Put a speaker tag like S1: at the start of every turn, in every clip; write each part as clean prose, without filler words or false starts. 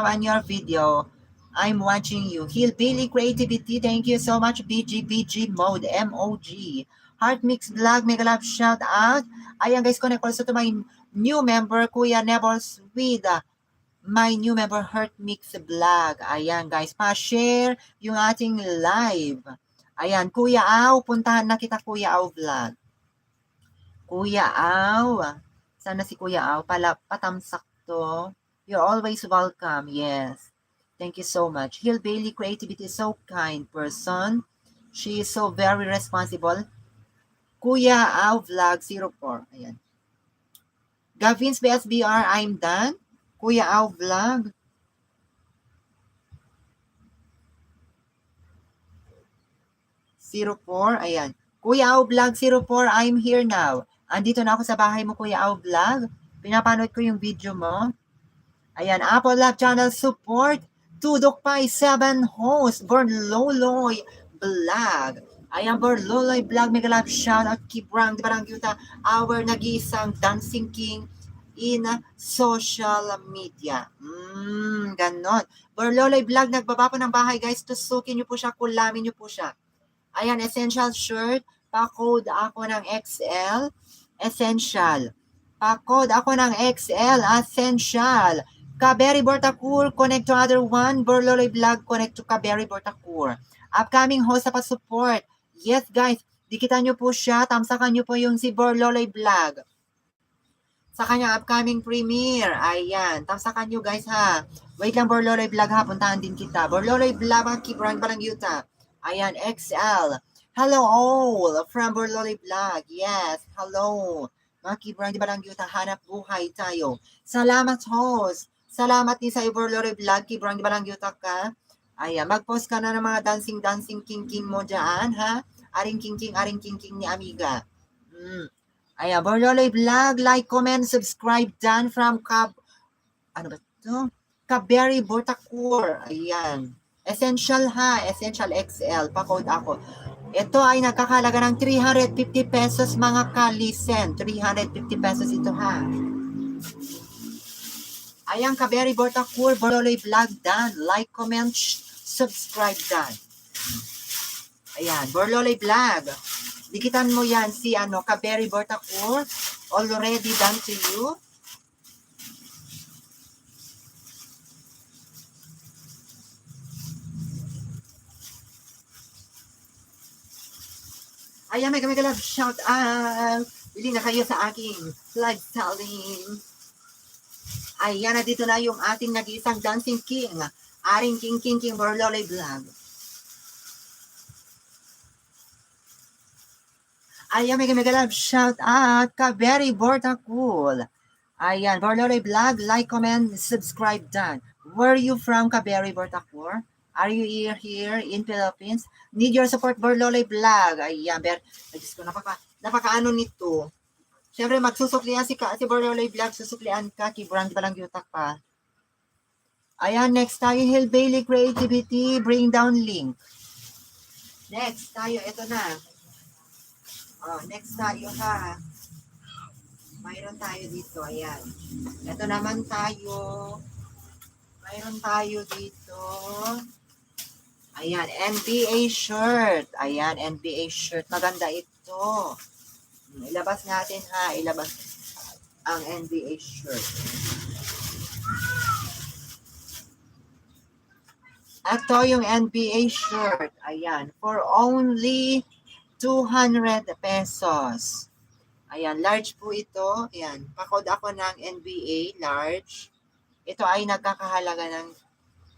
S1: on your video. I'm watching you. Hillbilly Creativity, thank you so much. BG Mode, MOG. Heart Mix Vlog, mega love shout out. Ayan guys, connect also to my new member, Kuya Nevels with my new member, Heart Mix Vlog. Ayan guys, pa-share yung ating live. Ayan, Kuya Au, puntahan na kita Kuya Au Vlog. Kuya Au, sana si Kuya Au, patamsak to. You're always welcome, yes. Thank you so much. Hill Bailey Creativity is so kind person. She is so very responsible. Kuya Au Vlog 04. Ayan. Gavin's BSBR, I'm done. Kuya Au Vlog. Ayan. Kuya Au Vlog 04, I'm here now. Andito na ako sa bahay mo, Kuya Au Vlog. Pinapanood ko yung video mo. Ayan, Apple Love Channel support. Tudok Pai 7 host, Borloloy Vlog. Ayan, Borloloy Vlog, mega love shout out, Kibrang, di barang yuta, our nag-iisang dancing king in social media. Ganon. Borloloy Vlog, nagbaba po ng bahay guys, tusukin nyo po siya, kulamin nyo po siya. Ayan, essential shirt, pa-code ako ng XL, essential. Pa-code ako ng XL, essential. Kaberi Bortakur, connect to other one. Borloloy Vlog, connect to Kaberi Bortakur. Upcoming host sa pa-support. Yes guys, dikitan nyo po siya, tamsakan nyo po yung si Borloloy Vlog. Sa kanyang upcoming premiere. Ayan, tamsakan nyo guys ha. Wait lang Borloloy Vlog ha, puntahan din kita. Borloloy Vlog, Kibrang Barang Yuta. Ayan, XL. Hello all from Borloloy Vlog. Yes, hello. Mga Kibrang di Barang Yuta, hanap buhay tayo. Salamat host. Salamat din sa Borloloy Vlog, Kibrang di Barang Yuta ka. Ayan, mag-post ka na ng mga dancing king mo dyan, ha? Aring king ni Amiga. Ayan, Borloloy Vlog, like, comment, subscribe done from ano ba ito? Kaberi Bortakur. Ayan. Essential ha, Essential XL, pa-code ako. Ito ay nagkakalaga ng 350 pesos mga kalisen. 350 pesos ito ha. Ayan, Kaberi Bortakur, Borloloy Vlog done. Like, comment, subscribe done. Ayan, Borloloy Vlog. Dikitan mo yan si Kaberi Bortakur. Already done to you. Ayan, mega love shout out. Bili na kayo sa aking live selling. Ayan, na dito na yung ating nag-iisang dancing king. Aring king Borloloy Vlog. Ayan, mega love shout out. Kaberi Bortakur. Ayan, Borloloy Vlog, like, comment, subscribe done. Where are you from, Kaberi Bortakur? Are you here in Philippines? Need your support, Borloloy Vlog. Ayan, Diyos ko, napaka-ano nito. Siyempre, magsusuklian si Borloloy Vlog, susuklian ka, Kibrang, di ba lang yutak pa? Ayan, next tayo, Hill Bailey Creativity, bring down link. Next tayo, ito na. Next tayo ha. Mayroon tayo dito, ayan. Ito naman tayo. Mayroon tayo dito. Ayan, NBA shirt. Ayan, NBA shirt. Maganda ito. Ilabas natin ha. Ilabas ang NBA shirt. Ito yung NBA shirt. Ayan, for only 200 pesos. Ayan, large po ito. Ayan, pa-code ako ng NBA, large. Ito ay nagkakahalaga ng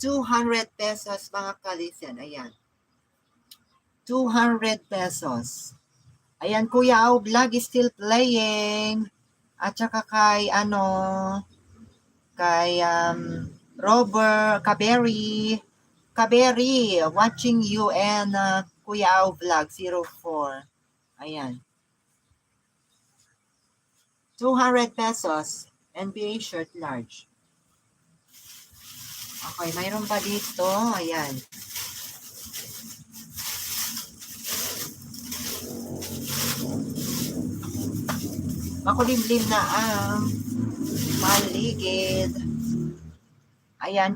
S1: 200 pesos mga kalisen. Ayan. 200 pesos. Ayan, Kuya Au Vlog is still playing. At saka kay Robert Kaberi, watching you and Kuya Au Vlog 04. Ayan. 200 pesos. NBA shirt large. Okay, mayroon pa dito. Ayan. Makulimlim na ang paligid. Ayan.